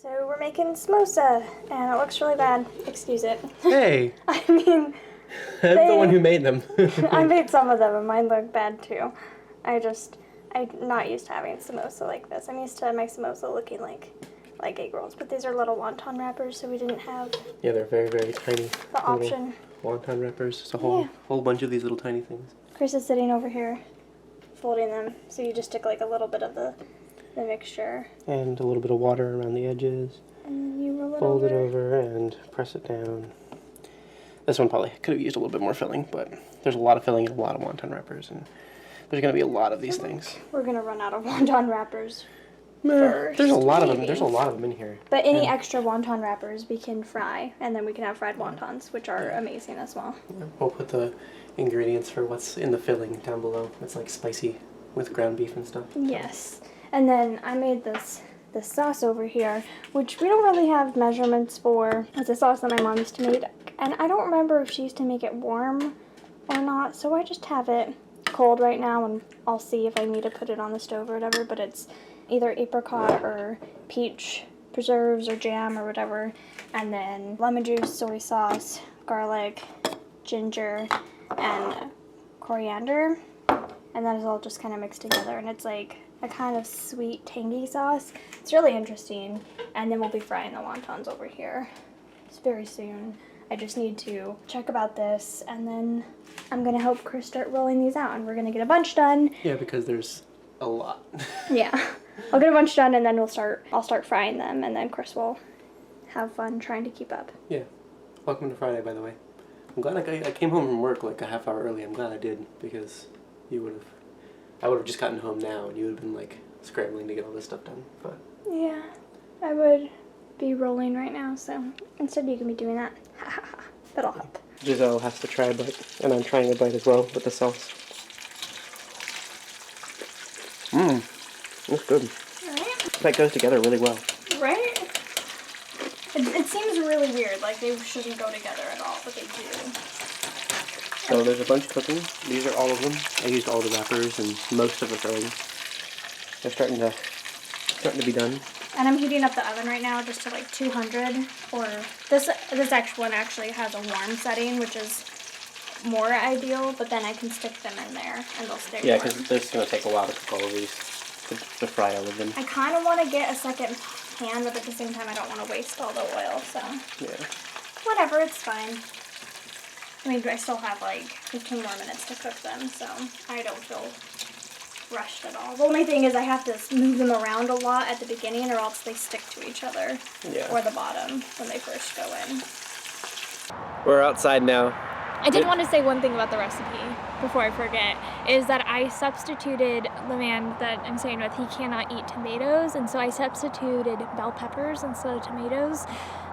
So we're making samosa, and it looks really bad. Excuse it. Hey! I mean... I'm the one who made them. I made some of them, and mine look bad too. I'm not used to having samosa like this. I'm used to my samosa looking like egg rolls, but these are little wonton wrappers, so we didn't have... Yeah, they're very, very tiny. The option. Wonton wrappers. It's a whole bunch of these little tiny things. Chris is sitting over here, folding them, so you just stick like a little bit of the mixture. And a little bit of water around the edges. And then you roll it Fold it over and press it down. This one probably could have used a little bit more filling, but there's a lot of filling in a lot of wonton wrappers, and there's going to be a lot of these things. We're going to run out of wonton wrappers first. There's a lot of them. There's a lot of them in here. But any extra wonton wrappers we can fry, and then we can have fried wontons, which are amazing as well. Yeah, we'll put the ingredients for what's in the filling down below. It's like spicy with ground beef and stuff. Yes. And then I made this sauce over here, which we don't really have measurements for. It's a sauce that my mom used to make, and I don't remember if she used to make it warm or not, so I just have it cold right now, and I'll see if I need to put it on the stove or whatever, but it's either apricot or peach preserves or jam or whatever, and then lemon juice, soy sauce, garlic, ginger, and coriander, and that is all just kind of mixed together, and it's like a kind of sweet, tangy sauce. It's really interesting. And then we'll be frying the wontons over here. It's very soon. I just need to check about this, and then I'm gonna help Chris start rolling these out, and we're gonna get a bunch done. Yeah, because there's a lot. Yeah, I'll get a bunch done, and then I'll start frying them, and then Chris will have fun trying to keep up. Yeah. Welcome to Friday, by the way. I'm glad I came home from work like a half hour early. I'm glad I did, because I would have just gotten home now, and you would have been like scrambling to get all this stuff done. But yeah, I would be rolling right now, so instead you can be doing that. That'll help. Giselle has to try a bite, and I'm trying a bite as well with the sauce. That's good. Right? That goes together really well. Right? It seems really weird, like they shouldn't go together at all, but they do. So there's a bunch cooking. These are all of them. I used all the wrappers and most of the filling. They're starting to be done. And I'm heating up the oven right now just to like 200, or this actual one actually has a warm setting, which is more ideal, but then I can stick them in there and they'll stay warm. Yeah, because it's going to take a while to cook all of these, to fry all of them. I kind of want to get a second pan, but at the same time I don't want to waste all the oil, so yeah. Whatever, it's fine. I mean, I still have like 15 more minutes to cook them, so I don't feel rushed at all. The only thing is I have to move them around a lot at the beginning, or else they stick to each other, or the bottom when they first go in. We're outside now. I did want to say one thing about the recipe before I forget, is that I substituted, the man that I'm staying with, he cannot eat tomatoes, and so I substituted bell peppers instead of tomatoes.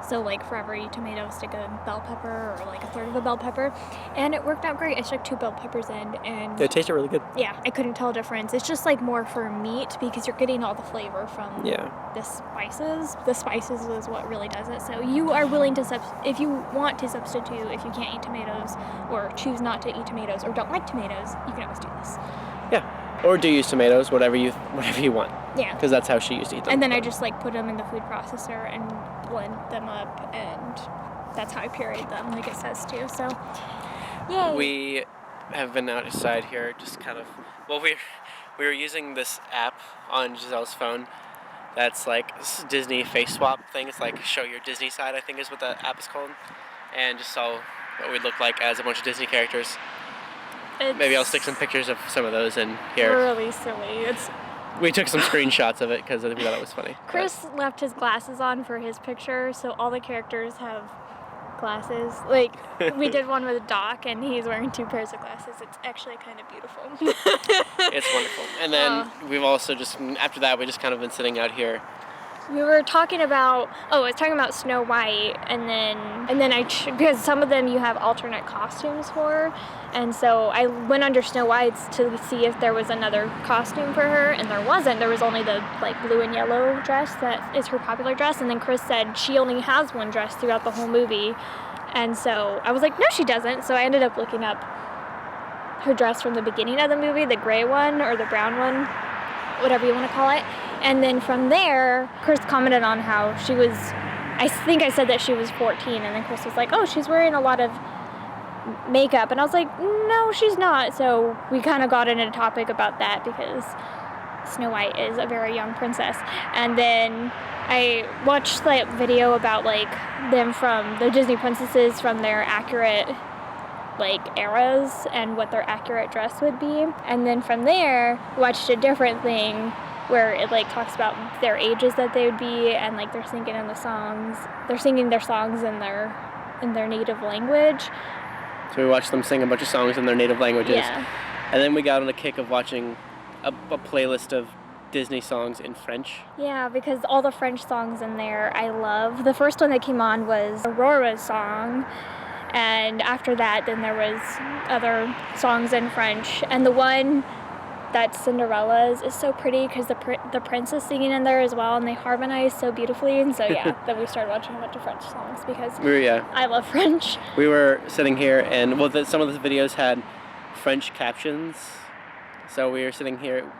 So like for every tomato, stick a bell pepper, or like a third of a bell pepper, and it worked out great. I stuck 2 bell peppers in, and it tasted really good. Yeah, I couldn't tell a difference. It's just like more for meat, because you're getting all the flavor from the spices. The spices is what really does it. So you are willing to, if you want to substitute, if you can't eat tomatoes, or choose not to eat tomatoes, or don't like tomatoes, you can always do this. Yeah. Or do use tomatoes, whatever you want. Yeah. Because that's how she used to eat them. And then I just like put them in the food processor and blend them up, and that's how I pureed them, like it says too. So, yay. We have been outside here, just kind of. Well, we were using this app on Giselle's phone. That's like this Disney face swap thing. It's like show your Disney side, I think is what the app is called, and just saw what we'd look like as a bunch of Disney characters. Maybe I'll stick some pictures of some of those in here. Really silly. We took some screenshots of it because we thought it was funny. Chris left his glasses on for his picture, so all the characters have glasses. Like, we did one with Doc, and he's wearing 2 pairs of glasses. It's actually kind of beautiful. It's wonderful. And then we've also just, after that, we just kind of been sitting out here. We were talking about, I was talking about Snow White, and then because some of them you have alternate costumes for, and so I went under Snow White's to see if there was another costume for her, and there wasn't. There was only the like blue and yellow dress that is her popular dress, and then Chris said she only has one dress throughout the whole movie, and so I was like, no, she doesn't. So I ended up looking up her dress from the beginning of the movie, the gray one or the brown one, whatever you want to call it. And then from there, Chris commented on how she was, I think I said that she was 14, and then Chris was like, oh, she's wearing a lot of makeup. And I was like, no, she's not. So we kind of got into a topic about that because Snow White is a very young princess. And then I watched like video about like them from the Disney princesses from their accurate like eras and what their accurate dress would be. And then from there, watched a different thing where it like talks about their ages that they would be, and like they're singing in the songs. They're singing their songs in their native language. So we watched them sing a bunch of songs in their native languages. Yeah. And then we got on a kick of watching a playlist of Disney songs in French. Yeah, because all the French songs in there I love. The first one that came on was Aurora's song, and after that then there was other songs in French. And the one that's Cinderella's is so pretty because the prince is singing in there as well, and they harmonize so beautifully. And so yeah, then we started watching a bunch of French songs because I love French. We were sitting here, and some of the videos had French captions, so we were sitting here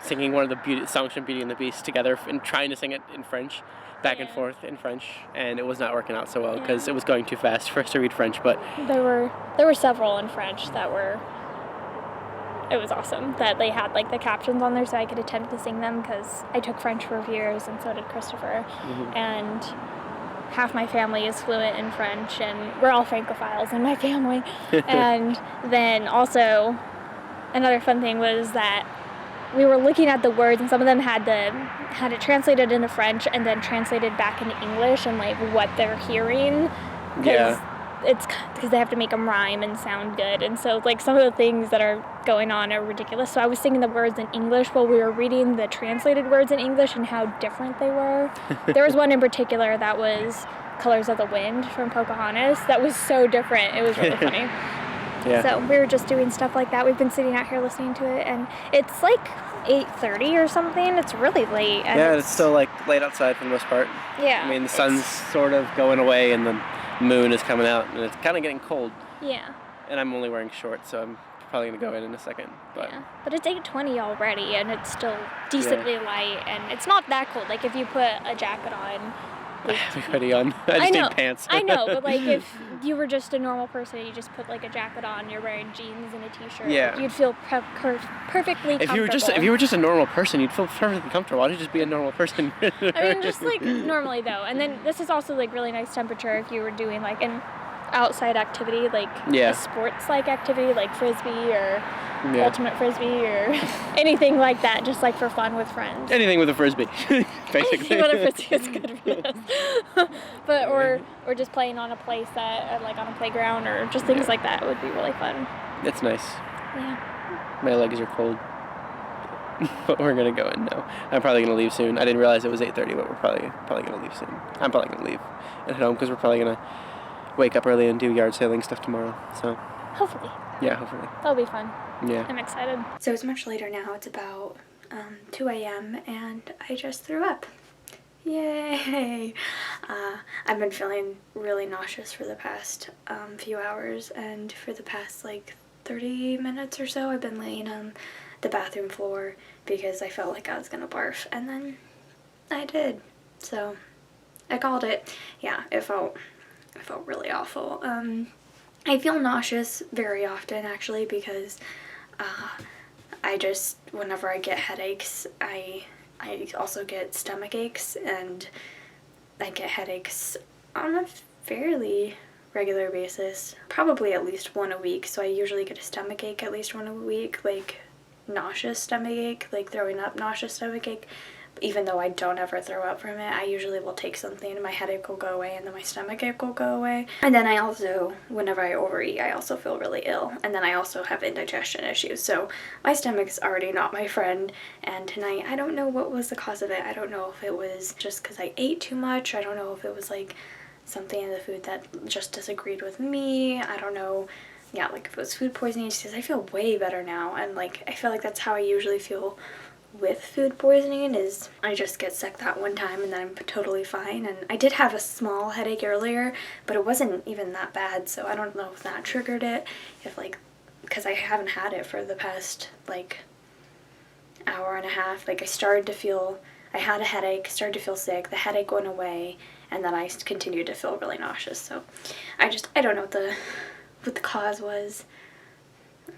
singing one of the songs from Beauty and the Beast together and trying to sing it in French, back and forth in French, and it was not working out so well because it was going too fast for us to read French. But there were several in French that were. It was awesome that they had like the captions on there so I could attempt to sing them because I took French for a few years and so did Christopher. Mm-hmm. And half my family is fluent in French, and we're all Francophiles in my family. And then also another fun thing was that we were looking at the words, and some of them had it translated into French and then translated back into English and like what they're hearing. Yeah. It's because they have to make them rhyme and sound good, and so like some of the things that are going on are ridiculous. So I was singing the words in English while we were reading the translated words in English and how different they were. There was one in particular that was Colors of the Wind from Pocahontas that was so different. It was really funny. Yeah. So we were just doing stuff like that. We've been sitting out here listening to it, and it's like 8:30 or something. It's really late. And yeah, it's still like late outside for the most part. Yeah. I mean, the sun's sort of going away, and the moon is coming out, and it's kind of getting cold. Yeah. And I'm only wearing shorts, so I'm probably going to go in a second. But yeah. But it's 8:20 already, and it's still decently light, and it's not that cold. Like, if you put a jacket on... I have a hoodie on. I just need pants. I know, but like, if you were just a normal person, you just put like a jacket on, you're wearing jeans and a t-shirt, yeah. you'd feel perfectly comfortable. If you were just a normal person, you'd feel perfectly comfortable. Why don't you just be a normal person? I mean, just like normally though. And then this is also like really nice temperature if you were doing like an outside activity, like a sports-like activity, like frisbee or ultimate frisbee or anything like that, just like for fun with friends. Anything with a frisbee, basically. Anything with a frisbee is good for this. But or just playing on a play set, like on a playground, or just things like that would be really fun. It's nice. Yeah. My legs are cold. But we're gonna go in now. I'm probably gonna leave soon. I didn't realize it was 8:30, but we're probably gonna leave soon. I'm probably gonna leave and head home because we're probably gonna wake up early and do yard sailing stuff tomorrow. So. Hopefully. Yeah, hopefully. That'll be fun. Yeah. I'm excited. So it's much later now. It's about 2 a.m. and I just threw up. Yay! I've been feeling really nauseous for the past few hours, and for the past like 30 minutes or so I've been laying on the bathroom floor because I felt like I was gonna barf, and then I did. So I called it. Yeah, it felt really awful. I feel nauseous very often actually because I just, whenever I get headaches, I also get stomach aches, and I get headaches on a fairly regular basis, probably at least one a week. So I usually get a stomach ache at least one a week, like nauseous stomach ache, like throwing up nauseous stomach ache. Even though I don't ever throw up from it, I usually will take something and my headache will go away and then my stomach ache will go away. And then I also, whenever I overeat, I also feel really ill. And then I also have indigestion issues. So my stomach's already not my friend. And tonight, I don't know what was the cause of it. I don't know if it was just because I ate too much. I don't know if it was like something in the food that just disagreed with me. I don't know. Yeah, like if it was food poisoning, because I feel way better now. And like, I feel like that's how I usually feel with food poisoning, is I just get sick that one time and then I'm totally fine. And I did have a small headache earlier, but it wasn't even that bad, so I don't know if that triggered it, if like, because I haven't had it for the past like hour and a half. Like I started to feel I had a headache, started to feel sick, the headache went away, and then I continued to feel really nauseous. So I don't know what the cause was.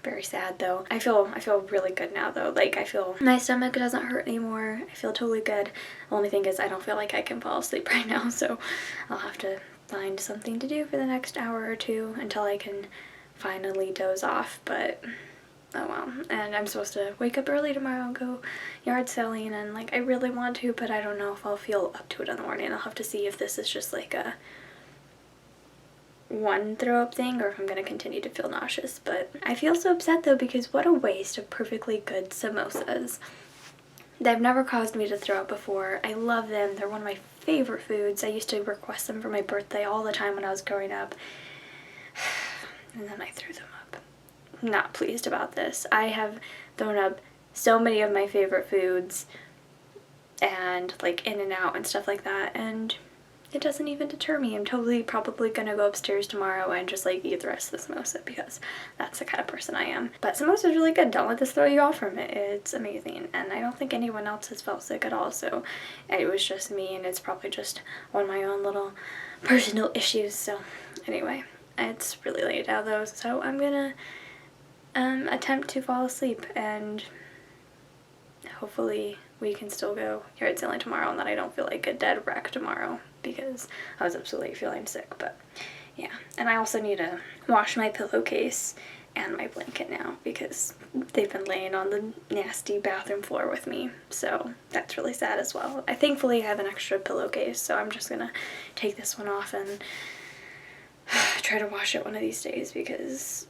Very sad though. I feel really good now though. Like, I feel my stomach doesn't hurt anymore. I feel totally good. The only thing is I don't feel like I can fall asleep right now, so I'll have to find something to do for the next hour or two until I can finally doze off. But oh well. And I'm supposed to wake up early tomorrow and go yard selling, and like I really want to, but I don't know if I'll feel up to it in the morning. I'll have to see if this is just like a one throw up thing or if I'm going to continue to feel nauseous. But I feel so upset though, because what a waste of perfectly good samosas. They've never caused me to throw up before. I love them. They're one of my favorite foods. I used to request them for my birthday all the time when I was growing up. And then I threw them up. I'm not pleased about this. I have thrown up so many of my favorite foods and like In-N-Out and stuff like that, and it doesn't even deter me. I'm totally probably gonna go upstairs tomorrow and just like eat the rest of the samosa, because that's the kind of person I am. But samosa is really good. Don't let this throw you off from it. It's amazing, and I don't think anyone else has felt sick at all, so it was just me, and it's probably just one of my own little personal issues. So anyway, it's really late now though, so I'm gonna attempt to fall asleep, and hopefully we can still go yard selling tomorrow and that I don't feel like a dead wreck tomorrow, because I was absolutely feeling sick. But yeah, and I also need to wash my pillowcase and my blanket now, because they've been laying on the nasty bathroom floor with me, so that's really sad as well. I thankfully have an extra pillowcase, so I'm just gonna take this one off and try to wash it one of these days, because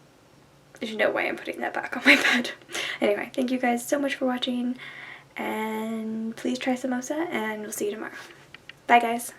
there's no way I'm putting that back on my bed. Anyway, thank you guys so much for watching, and please try samosa, and we'll see you tomorrow. Bye guys.